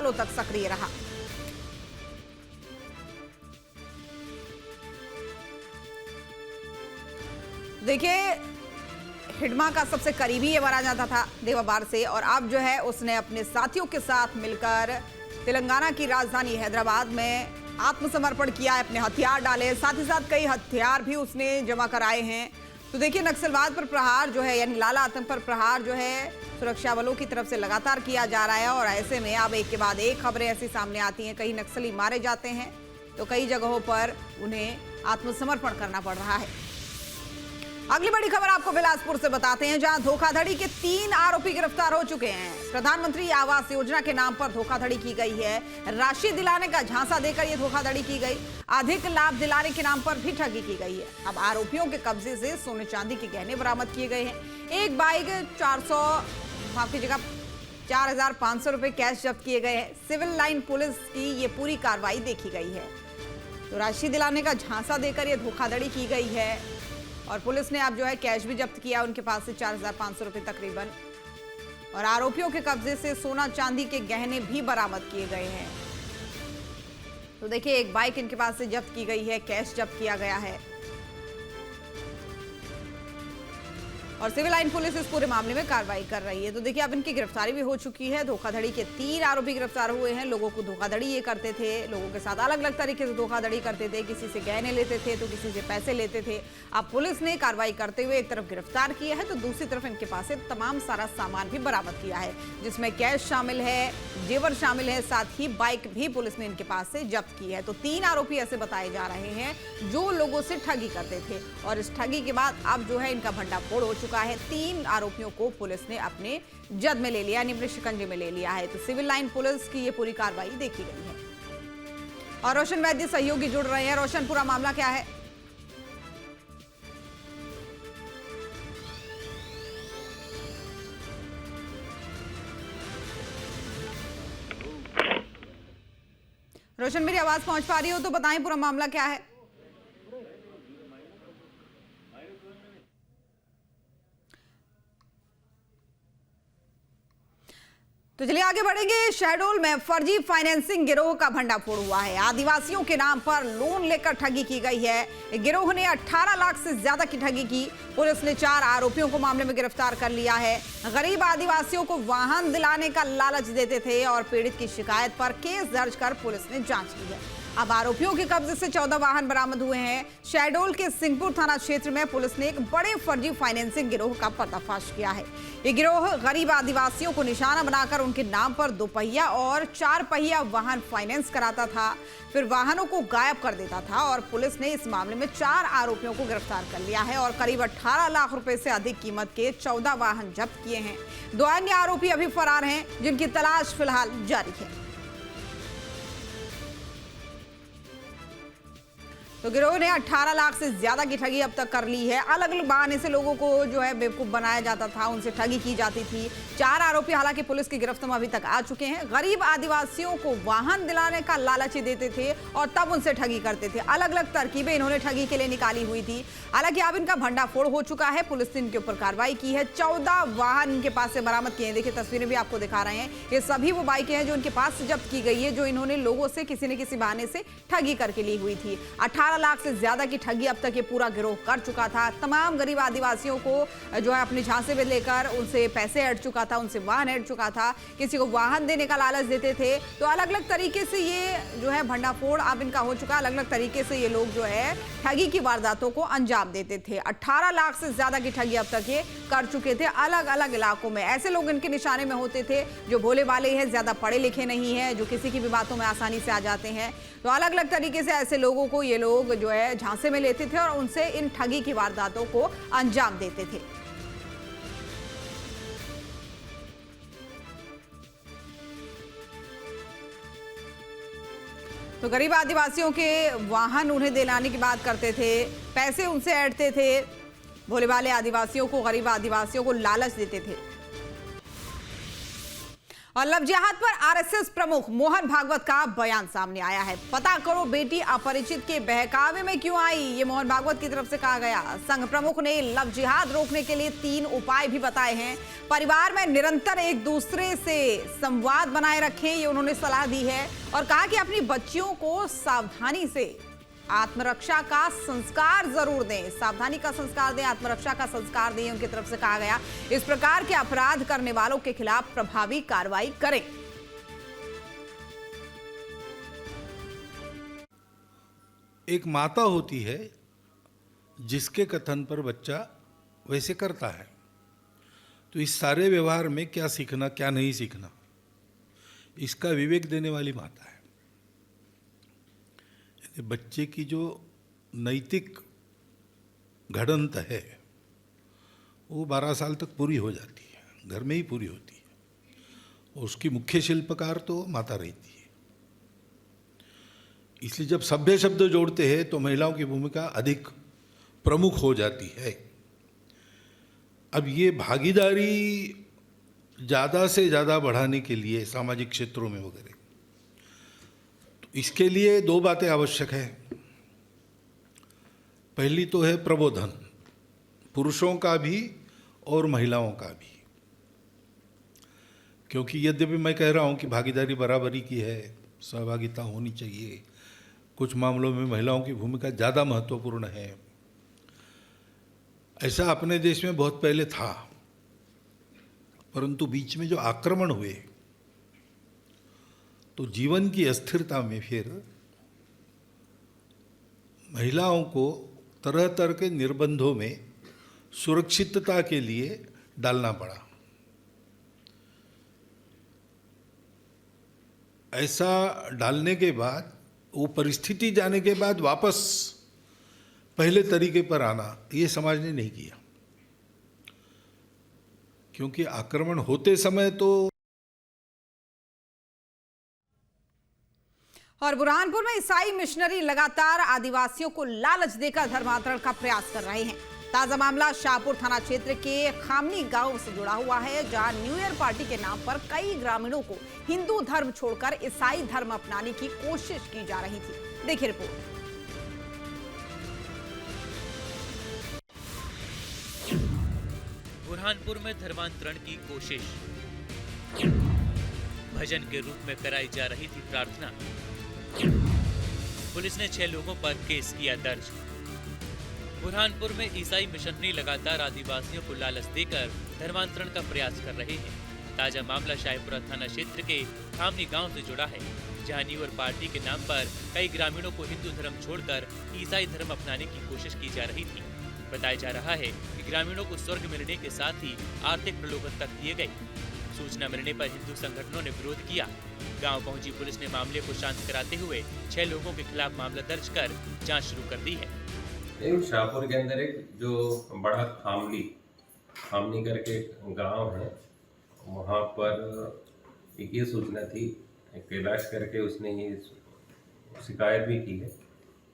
सालों तक सक्रिय रहा। देखिए, हिडमा का सबसे करीबी ये माना जाता था देवाबार से, और अब जो है उसने अपने साथियों के साथ मिलकर तेलंगाना की राजधानी हैदराबाद में आत्मसमर्पण किया है, अपने हथियार डाले, साथ ही साथ कई हथियार भी उसने जमा कराए हैं। तो देखिए, नक्सलवाद पर प्रहार जो है, यानी लाला आतंक पर प्रहार जो है सुरक्षा बलों की तरफ से लगातार किया जा रहा है, और ऐसे में अब एक के बाद एक खबरें ऐसी सामने आती हैं। कई नक्सली मारे जाते हैं तो कई जगहों पर उन्हें आत्मसमर्पण करना पड़ रहा है। अगली बड़ी खबर आपको बिलासपुर से बताते हैं, जहां धोखाधड़ी के 3 आरोपी गिरफ्तार हो चुके हैं। प्रधानमंत्री आवास योजना के नाम पर धोखाधड़ी की गई है, राशि दिलाने का झांसा देकर यह धोखाधड़ी की गई, अधिक लाभ दिलाने के नाम पर भी ठगी की गई है। अब आरोपियों के कब्जे से सोने चांदी के गहने बरामद किए गए हैं। एक बाइक 4,500 रुपए कैश जब्त किए गए हैं। सिविल लाइन पुलिस की ये पूरी कार्रवाई देखी गई है। तो राशि दिलाने का झांसा देकर यह धोखाधड़ी की गई है, और पुलिस ने अब जो है कैश भी जब्त किया उनके पास से 4,500 रुपए तकरीबन, और आरोपियों के कब्जे से सोना चांदी के गहने भी बरामद किए गए हैं। तो देखिए, एक बाइक इनके पास से जब्त की गई है, कैश जब्त किया गया है, और सिविल लाइन पुलिस इस पूरे मामले में कार्रवाई कर रही है। तो देखिए, अब इनकी गिरफ्तारी भी हो चुकी है। धोखाधड़ी के 3 आरोपी गिरफ्तार हुए हैं। लोगों को धोखाधड़ी ये करते थे, लोगों के साथ अलग अलग तरीके से धोखाधड़ी करते थे, किसी से गहने लेते थे तो किसी से पैसे लेते थे। अब पुलिस ने कार्रवाई करते हुए एक तरफ गिरफ्तार किया है तो दूसरी तरफ इनके पास से तमाम सारा सामान भी बरामद किया है, जिसमें कैश शामिल है, जेवर शामिल है, साथ ही बाइक भी पुलिस ने इनके पास से जब्त की है। तो 3 आरोपी ऐसे बताए जा रहे हैं जो लोगों से ठगी करते थे, और इस ठगी के बाद अब जो है इनका भंडाफोड़ हो चुका है। 3 आरोपियों को पुलिस ने अपने जद में ले लिया, यानी अपने शिकंजे में ले लिया है। तो सिविल लाइन पुलिस की ये पूरी कार्रवाई देखी गई है। और रोशन वैद्य सहयोगी जुड़ रहे हैं। रोशन, पूरा मामला क्या है? रोशन, मेरी आवाज पहुंच पा रही हो तो बताएं पूरा मामला क्या है? तो चलिए आगे बढ़ेंगे। शहडोल में फर्जी फाइनेंसिंग गिरोह का भंडाफोड़ हुआ है। आदिवासियों के नाम पर लोन लेकर ठगी की गई है। गिरोह ने 18 लाख से ज्यादा की ठगी की। पुलिस ने 4 आरोपियों को मामले में गिरफ्तार कर लिया है। गरीब आदिवासियों को वाहन दिलाने का लालच देते थे, और पीड़ित की शिकायत पर केस दर्ज कर पुलिस ने जांच की है। अब आरोपियों के कब्जे से 14 वाहन बरामद हुए हैं। शहडोल के सिंहपुर थाना क्षेत्र में पुलिस ने एक बड़े फर्जी फाइनेंसिंग गिरोह का पर्दाफाश किया है। ये गिरोह गरीब आदिवासियों को निशाना बनाकर उनके नाम पर 2 पहिया और 4 पहिया वाहन फाइनेंस कराता था, फिर वाहनों को गायब कर देता था, और पुलिस ने इस मामले में 4 आरोपियों को गिरफ्तार कर लिया है, और करीब 18 लाख रुपए से अधिक कीमत के 14 वाहन जब्त किए हैं। 2 अन्य आरोपी अभी फरार हैं, जिनकी तलाश फिलहाल जारी है। तो गिरोह ने 18 लाख से ज्यादा की ठगी अब तक कर ली है। अलग अलग बहाने से लोगों को जो है बेवकूफ बनाया जाता था, उनसे ठगी की जाती थी। 4 आरोपी हालांकि पुलिस की गिरफ्त में अभी तक आ चुके हैं। गरीब आदिवासियों को वाहन दिलाने का लालच देते थे और तब उनसे ठगी करते थे। अलग अलग तरकीबें इन्होंने ठगी के लिए निकाली हुई थी। हालांकि अब इनका भंडाफोड़ हो चुका है। पुलिस ने इनके ऊपर कार्रवाई की है। 14 वाहन इनके पास से बरामद किए हैं। देखिए, तस्वीरें भी आपको दिखा रहे हैं। ये सभी वो बाइकें हैं जो इनके पास से जब्त की गई है, जो इन्होंने लोगों से किसी न किसी बहाने से ठगी करके ली हुई थी। 18 लाख से ज्यादा की ठगी अब तक ये पूरा गिरोह कर चुका था। तमाम गरीब आदिवासियों को जो है अपने झांसे में लेकर उनसे पैसे ऐड चुका था, उनसे वाहन ऐड चुका था, किसी को वाहन देने का लालच देते थे। तो अलग अलग तरीके से ये जो है भंडाफोड़ अब इनका हो चुका है। अलग अलग तरीके से ये लोग जो है ठगी की वारदातों को अंजाम देते थे। 18 लाख से ज्यादा की ठगी अब तक ये कर चुके थे अलग अलग इलाकों में। ऐसे लोग इनके निशाने में होते थे जो भोले भाले हैं, ज्यादा पढ़े लिखे नहीं है, जो किसी की भी बातों में आसानी से आ जाते हैं। तो अलग अलग तरीके से ऐसे लोगों को ये लोग जो है झांसे में लेते थे और उनसे इन ठगी की वारदातों को अंजाम देते थे। तो गरीब आदिवासियों के वाहन उन्हें दिलाने की बात करते थे, पैसे उनसे ऐंठते थे, भोले भाले आदिवासियों को, गरीब आदिवासियों को लालच देते थे। और लव जिहाद पर आरएसएस प्रमुख मोहन भागवत का बयान सामने आया है। पता करो बेटी अपरिचित के बहकावे में क्यों आई, ये मोहन भागवत की तरफ से कहा गया। संघ प्रमुख ने लव जिहाद रोकने के लिए 3 उपाय भी बताए हैं। परिवार में निरंतर एक दूसरे से संवाद बनाए रखें, ये उन्होंने सलाह दी है। और कहा कि अपनी बच्चियों को सावधानी से आत्मरक्षा का संस्कार जरूर दें, सावधानी का संस्कार दें, आत्मरक्षा का संस्कार दें, उनकी तरफ से कहा गया। इस प्रकार के अपराध करने वालों के खिलाफ प्रभावी कार्रवाई करें। एक माता होती है जिसके कथन पर बच्चा वैसे करता है, तो इस सारे व्यवहार में क्या सीखना क्या नहीं सीखना, इसका विवेक देने वाली माता है। बच्चे की जो नैतिक घड़ंत है वो 12 साल तक पूरी हो जाती है, घर में ही पूरी होती है। और उसकी मुख्य शिल्पकार तो माता रहती है। इसलिए जब सभ्य शब्द जोड़ते हैं तो महिलाओं की भूमिका अधिक प्रमुख हो जाती है। अब ये भागीदारी ज़्यादा से ज़्यादा बढ़ाने के लिए सामाजिक क्षेत्रों में वगैरह, इसके लिए 2 बातें आवश्यक है। पहली तो है प्रबोधन, पुरुषों का भी और महिलाओं का भी। क्योंकि यद्यपि मैं कह रहा हूं कि भागीदारी बराबरी की है, सहभागिता होनी चाहिए, कुछ मामलों में महिलाओं की भूमिका ज़्यादा महत्वपूर्ण है, ऐसा अपने देश में बहुत पहले था। परंतु बीच में जो आक्रमण हुए तो जीवन की अस्थिरता में फिर महिलाओं को तरह तरह के निर्बंधों में सुरक्षितता के लिए डालना पड़ा। ऐसा डालने के बाद, वो परिस्थिति जाने के बाद वापस पहले तरीके पर आना, ये समाज ने नहीं किया। क्योंकि आक्रमण होते समय तो और बुरहानपुर में ईसाई मिशनरी लगातार आदिवासियों को लालच देकर धर्मांतरण का प्रयास कर रहे हैं। ताजा मामला शाहपुर थाना क्षेत्र के खामनी गांव से जुड़ा हुआ है, जहां न्यू ईयर पार्टी के नाम पर कई ग्रामीणों को हिंदू धर्म छोड़कर ईसाई धर्म अपनाने की कोशिश की जा रही थी। देखिए रिपोर्ट। बुरहानपुर में धर्मांतरण की कोशिश, भजन के रूप में कराई जा रही थी प्रार्थना। पुलिस ने 6 लोगों पर केस किया दर्ज। बुरहानपुर में ईसाई मिशनरी लगातार आदिवासियों को लालच देकर धर्मांतरण का प्रयास कर रहे हैं। ताजा मामला शाहपुरा थाना क्षेत्र के खामनी गांव से जुड़ा है, जहां न्यू ईयर पार्टी के नाम पर कई ग्रामीणों को हिंदू धर्म छोड़कर ईसाई धर्म अपनाने की कोशिश की जा रही थी। बताया जा रहा है कि ग्रामीणों को स्वर्ग मिलने के साथ ही आर्थिक प्रलोभन तक दिए गए। सूचना मिलने पर हिंदू संगठनों ने विरोध किया। गांव पहुंची पुलिस ने मामले को शांत कराते हुए 6 लोगों के खिलाफ मामला दर्ज कर जांच शुरू कर दी है। शाहपुर के अंदर एक जो बड़ा खामनी करके गांव है, वहां पर एक ये सूचना थी, कैलाश करके उसने ये शिकायत भी की है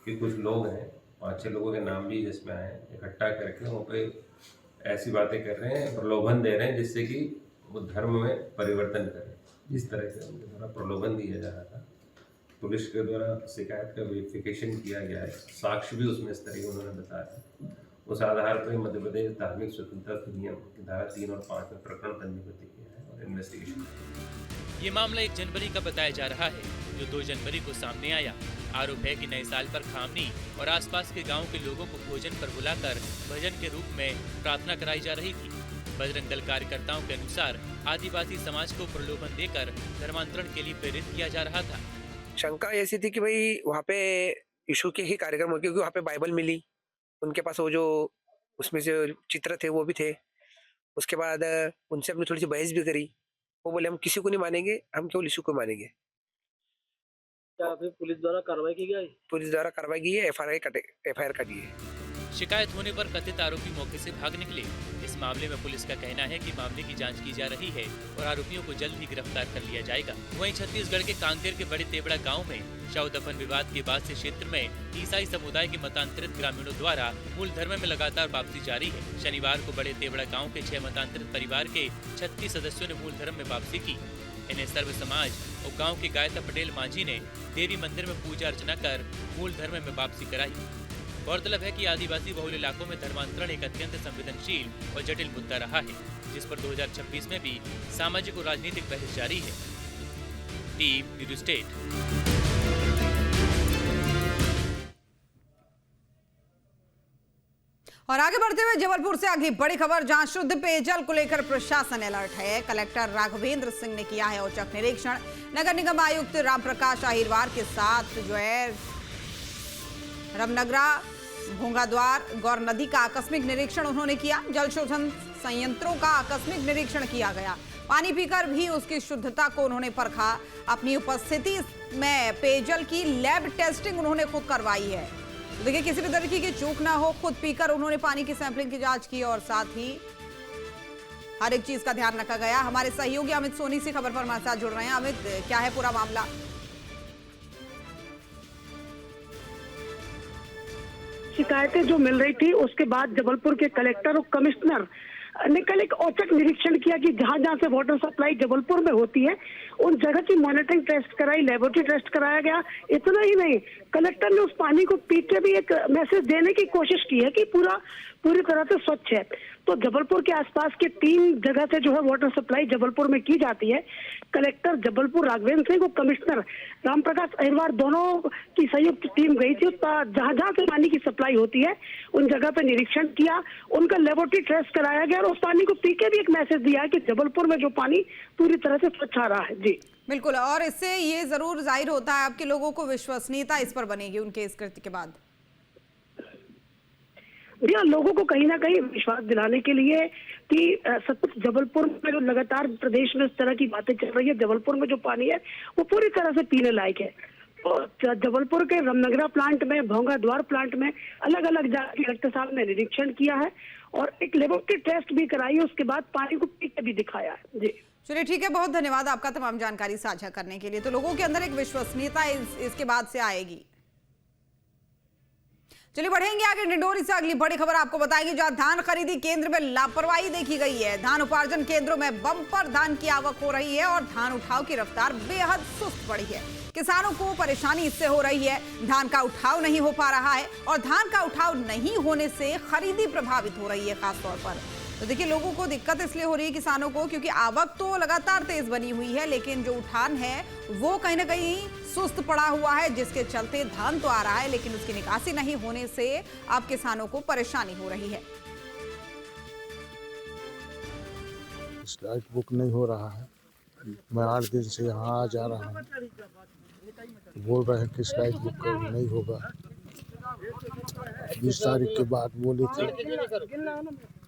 कि कुछ लोग हैं, 5-6 लोगों के नाम भी जिसमें आए, इकट्ठा करके वहाँ पे ऐसी बातें कर रहे हैं, प्रलोभन दे रहे हैं जिससे कि वो धर्म में परिवर्तन करें। जिस तरह से उनके द्वारा प्रलोभन दिया जा रहा था, पुलिस के द्वारा शिकायत का वेरिफिकेशन किया गया है, साक्ष्य भी उसमें इस तरह के उन्होंने बताया। उस आधार पर मध्य प्रदेश धार्मिक स्वतंत्रता अधिनियम की धारा 3 और 5 में प्रकरण पंजीबद्ध किया है और इन्वेस्टिगेशन। ये मामला 1 जनवरी का बताया जा रहा है, जो 2 जनवरी को सामने आया। आरोप है कि नए साल पर खामनी और आसपास के गाँव के लोगों को भोजन पर बुलाकर भजन के रूप में प्रार्थना कराई जा रही थी। बजरंग दल कार्यकर्ताओं के अनुसार आदिवासी समाज को प्रलोभन देकर धर्मांतरण के लिए प्रेरित किया जा रहा था। शंका ऐसी थी कि भाई वहाँ पे यीशु के ही कार्यक्रम हो, क्योंकि वहाँ पे बाइबल मिली, उनके पास वो जो उसमें से चित्र थे वो भी थे। उसके बाद उनसे हमने थोड़ी सी बहस भी करी। वो बोले हम किसी को नहीं मानेंगे, हम केवल यीशु को मानेंगे। क्या फिर पुलिस द्वारा कार्रवाई की गई? पुलिस द्वारा कार्रवाई की है, एफआईआर काटी है। शिकायत होने पर कथित आरोपी मौके से भाग निकले। इस मामले में पुलिस का कहना है कि मामले की जांच की जा रही है और आरोपियों को जल्द ही गिरफ्तार कर लिया जाएगा। वहीं छत्तीसगढ़ के कांकेर के बड़े तेवड़ा गांव में शव दफन विवाद के बाद से क्षेत्र में ईसाई समुदाय के मतांतरित ग्रामीणों द्वारा मूल धर्म में लगातार वापसी जारी है। शनिवार को बड़े तेवड़ा गाँव के 6 मतांतरित परिवार के 36 सदस्यों ने मूल धर्म में वापसी की। इन्हें सर्व समाज और गांव के गायता पटेल मांझी ने देवी मंदिर में पूजा अर्चना कर मूल धर्म में वापसी कराई। गौरतलब है कि आदिवासी बहुल इलाकों में धर्मांतरण एक अत्यंत संवेदनशील और जटिल मुद्दा रहा है, जिस पर 2026 में भी सामाजिक और राजनीतिक बहस जारी है। Team news state. और आगे बढ़ते हुए जबलपुर से अगली बड़ी खबर, जहां शुद्ध पेयजल को लेकर प्रशासन अलर्ट है। कलेक्टर राघवेंद्र सिंह ने किया है औचक निरीक्षण। नगर निगम आयुक्त रामप्रकाश अहिरवार के साथ जो है रमनगरा, भोंगाद्वार, गौर नदी का आकस्मिक निरीक्षण उन्होंने किया। जल शोधन संयंत्रों का आकस्मिक निरीक्षण किया गया। पानी पीकर भी उसकी शुद्धता को उन्होंने परखा। अपनी उपस्थिति में पेयजल की लैब टेस्टिंग उन्होंने खुद करवाई है। तो देखिए, किसी भी तरीके की चूक ना हो, खुद पीकर उन्होंने पानी की सैंपलिंग की जांच की और साथ ही हर एक चीज का ध्यान रखा गया। हमारे सहयोगी अमित सोनी से खबर पर हमारे साथ जुड़ रहे हैं। अमित, क्या है पूरा मामला? शिकायतें जो मिल रही थी उसके बाद जबलपुर के कलेक्टर और कमिश्नर ने कल एक औचक निरीक्षण किया कि जहां जहां से वाटर सप्लाई जबलपुर में होती है उन जगह की मॉनिटरिंग टेस्ट कराई, लेबोरेटरी टेस्ट कराया गया। इतना ही नहीं, कलेक्टर ने उस पानी को पी के भी एक मैसेज देने की कोशिश की है कि पूरी तरह से स्वच्छ है। तो जबलपुर के आसपास के 3 जगह से जो है वाटर सप्लाई जबलपुर में की जाती है। कलेक्टर जबलपुर राघवेंद्र सिंह और कमिश्नर रामप्रकाश अहिरवार दोनों की संयुक्त टीम गई थी। जहां जहां से पानी की सप्लाई होती है उन जगह पे निरीक्षण किया, उनका लेबोरेटरी टेस्ट कराया गया और उस पानी को पी के भी एक मैसेज दिया है कि जबलपुर में जो पानी पूरी तरह से स्वच्छ आ रहा है। जी बिल्कुल, और इससे ये जरूर जाहिर होता है आपके लोगों को विश्वसनीयता इस पर बनेगी उनके इस कृत्य के बाद। भैया, लोगों को कहीं ना कहीं विश्वास दिलाने के लिए कि सतत जबलपुर में जो लगातार प्रदेश में इस तरह की बातें चल रही है, जबलपुर में जो पानी है वो पूरी तरह से पीने लायक है। तो जबलपुर के रमनगरा प्लांट में, भोंगाद्वार प्लांट में अलग अलग जाकर कलेक्टर साहब ने निरीक्षण किया है और एक लेबोरेटरी टेस्ट भी कराई, उसके बाद पानी को पी के भी दिखाया है। जी चलिए, ठीक है, बहुत धन्यवाद आपका तमाम जानकारी साझा करने के लिए। तो लोगों के अंदर एक विश्वसनीयता इसके बाद से आएगी। चलिए बढ़ेंगे आगे। डिंडोरी से अगली बड़ी खबर आपको बताएंगे, जहां धान खरीदी केंद्र में लापरवाही देखी गई है। धान उपार्जन केंद्रों में बम्पर धान की आवक हो रही है और धान उठाव की रफ्तार बेहद सुस्त पड़ी है। किसानों को परेशानी इससे हो रही है, धान का उठाव नहीं हो पा रहा है और धान का उठाव नहीं होने से खरीदी प्रभावित हो रही है खासतौर पर। तो देखिए, लोगों को दिक्कत इसलिए हो रही है किसानों को, क्योंकि आवक तो लगातार तेज बनी हुई है, लेकिन जो उठान है वो कहीं ना कहीं सुस्त पड़ा हुआ है, जिसके चलते धान तो आ रहा है लेकिन उसकी निकासी नहीं होने से अब किसानों को परेशानी हो रही है। स्लाइड बुक नहीं हो रहा है। मैं 8 दिन से यहाँ आ जा रहा हूँ, बोल रहे हैं कि स्लाइड बुक नहीं होगा। 20 तारीख के बाद बोले थे,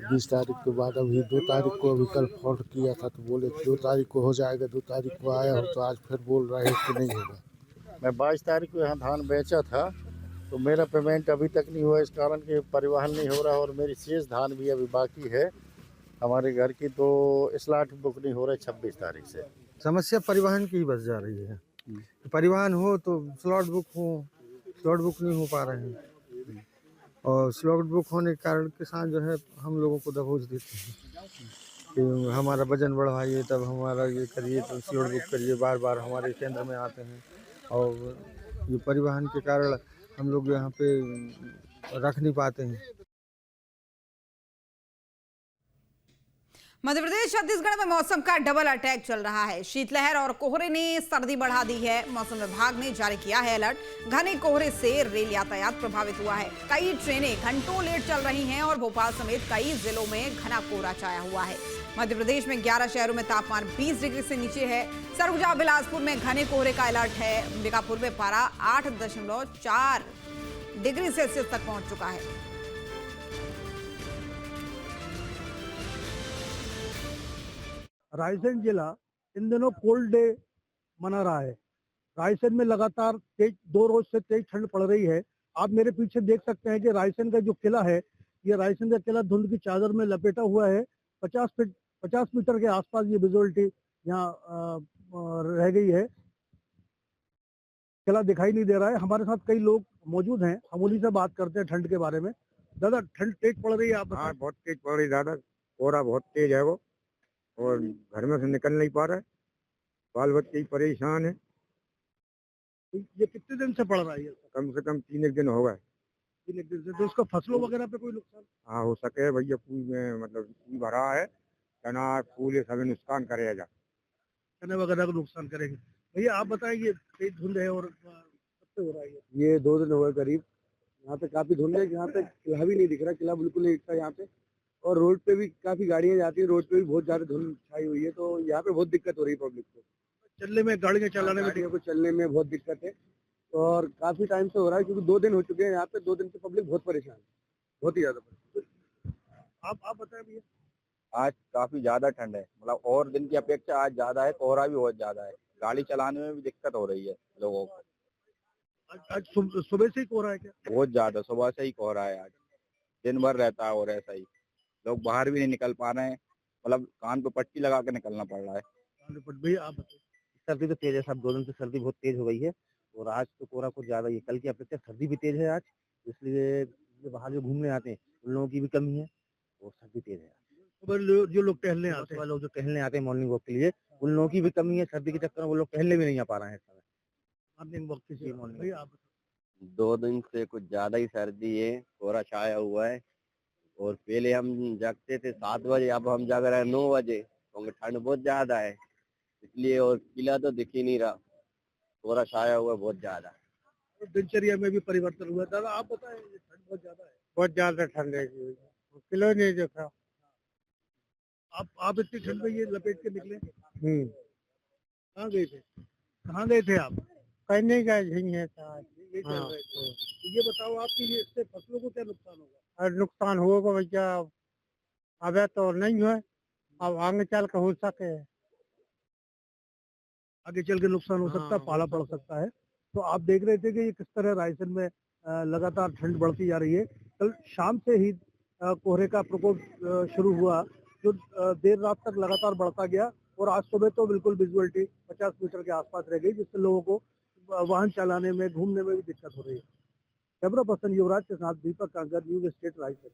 20 तारीख के बाद अभी 2 तारीख को अभी कल फोन किया था तो बोले 2 तारीख को हो जाएगा। 2 तारीख को आया हो तो आज फिर बोल रहे हैं कि नहीं होगा। मैं 22 तारीख को यहाँ धान बेचा था तो मेरा पेमेंट अभी तक नहीं हुआ, इस कारण कि परिवहन नहीं हो रहा और मेरी शेष धान भी अभी बाकी है हमारे घर की, तो स्लॉट बुक नहीं हो रहा है 26 तारीख से। समस्या परिवहन की बस जा रही है। परिवहन हो तो स्लॉट बुक हो, स्लॉट बुक नहीं हो पा रहे हैं और स्लॉट बुक होने के कारण किसान जो है हम लोगों को दबोच देते हैं कि हमारा वजन बढ़वाइए, तब हमारा ये करिए, तो स्लॉट बुक करिए। बार बार हमारे केंद्र में आते हैं और ये परिवहन के कारण हम लोग यहाँ पे रख नहीं पाते हैं। मध्य प्रदेश छत्तीसगढ़ में मौसम का डबल अटैक चल रहा है। शीतलहर और कोहरे ने सर्दी बढ़ा दी है। मौसम विभाग ने जारी किया है अलर्ट। घने कोहरे से रेल यातायात प्रभावित हुआ है। कई ट्रेनें घंटों लेट चल रही हैं और भोपाल समेत कई जिलों में घना कोहरा छाया हुआ है। मध्य प्रदेश में 11 शहरों में तापमान 20 डिग्री से नीचे है। सरगुजा बिलासपुर में घने कोहरे का अलर्ट है। अंबिकापुर में पारा 8.4 डिग्री सेल्सियस तक पहुंच चुका है। रायसेन जिला इन दिनों कोल्ड डे मना रहा है। रायसेन में लगातार 2 रोज से तेज ठंड पड़ रही है। आप मेरे पीछे देख सकते हैं कि रायसेन का जो किला है, ये रायसेन का किला धुंध की चादर में लपेटा हुआ है। 50 मीटर के आसपास ये विजुअलिटी यहाँ रह गई है। किला दिखाई नहीं दे रहा है। हमारे साथ कई लोग मौजूद हैं, हम उन्हीं से बात करते हैं ठंड के बारे में। दादा, ठंड तेज पड़ रही है? आप हाँ, बहुत तेज पड़ रही है दादा, कोहरा बहुत तेज है वो और घर में से निकल नहीं पा रहा है। बाल बच्चे ही परेशान है। ये कितने दिन से पड़ रहा है ये? कम से कम 3 एक दिन हो गए। 3 एक दिन से। तो इसका फसलों वगैरह पे कोई नुकसान? हाँ हो सके भैया, पूल में मतलब पूल भरा है, चना फूल ये सभी नुकसान करेगा। चने वगैरह को नुकसान करेंगे। भैया आप बताएं, ये तेज धुंध है और कब से हो रहा है ये? ये 2 दिन हो गए करीब। यहाँ पे काफी धुंध है, यहाँ पे किला भी नहीं दिख रहा, किला बिल्कुल नहीं दिखता यहाँ पे। और रोड पे भी काफी गाड़ियाँ जाती है, रोड पे भी बहुत ज्यादा धुंध छाई हुई है, तो यहाँ पे बहुत दिक्कत हो रही है पब्लिक को। चलने में, गाड़ियाँ चलाने में गाड़ियों को चलने में बहुत दिक्कत है, और काफी टाइम से हो रहा है, क्योंकि 2 दिन हो चुके हैं यहाँ पे। 2 दिन से पब्लिक बहुत परेशान है, बहुत ही ज्यादा। आप बताएं भैया। आज काफी ज्यादा ठंड है, मतलब और दिन की अपेक्षा आज ज्यादा है, कोहरा भी बहुत ज्यादा है, गाड़ी चलाने में भी दिक्कत हो रही है लोगों को। आज सुबह से ही कोहरा है क्या? बहुत ज्यादा, सुबह से ही कोहरा है, आज दिन भर रहता है और ऐसा ही, लोग बाहर भी नहीं निकल पा रहे हैं, मतलब कान पे पट्टी लगा के निकलना पड़ रहा है। भैया आप बताएं। सर्दी तो तेज है साहब, 2 दिन से सर्दी बहुत तेज हो गई है, और आज तो कोहरा कुछ ज्यादा ही है। कल की अपेक्षा सर्दी भी तेज है आज, इसलिए जो बाहर जो घूमने आते हैं उन लोगों की भी कमी है, और सर्दी तेज है। सुबह जो लोग टहलने आते हैं, लोग जो टहलने आते हैं मॉर्निंग वॉक के लिए, उन लोगों की भी कमी है। सर्दी के चक्कर में वो लोग टहलने भी नहीं आ पा रहे हैं इस समय। मॉर्निंग वॉक के लिए। भैया आप बताएं। 2 दिन से कुछ ज्यादा ही सर्दी है, कोहरा छाया हुआ है, और पहले हम जगते थे 7 बजे, अब हम जग रहे हैं 9 बजे, क्योंकि ठंड बहुत ज्यादा है इसलिए, और किला तो दिख ही नहीं रहा, कोहरा छाया हुआ है बहुत ज्यादा। तो दिनचर्या में भी परिवर्तन हुआ। दादा आप बताएं, ये ठंड बहुत ज्यादा है। बहुत ज्यादा ठंड है, किलो नहीं देखा। आप इतनी ठंड में ये लपेट के निकले? कहाँ गए थे? कहाँ गए थे आप? कहीं नहीं गए, झींगे ये चल रहे थे। तो ये बताओ आपकी, ये इससे फसलों को क्या नुकसान होगा? और नुकसान होगा भैया, अब तो नहीं है, अब आगे चल के हो सके। आगे चल के नुकसान हो सकता है, पाला पड़ सकता है। तो आप देख रहे थे कि ये किस तरह रायसेन में लगातार ठंड बढ़ती जा रही है। कल शाम से ही कोहरे का प्रकोप शुरू हुआ, जो देर रात तक लगातार बढ़ता गया, और आज सुबह तो बिल्कुल विजुअलिटी 50 मीटर के आसपास रह गई, जिससे लोगों को वाहन चलाने में, घूमने में भी दिक्कत हो रही है। कैमरा पर्सन युवराज के साथ दीपक कांगर, न्यूज़ स्टेट रायसेन।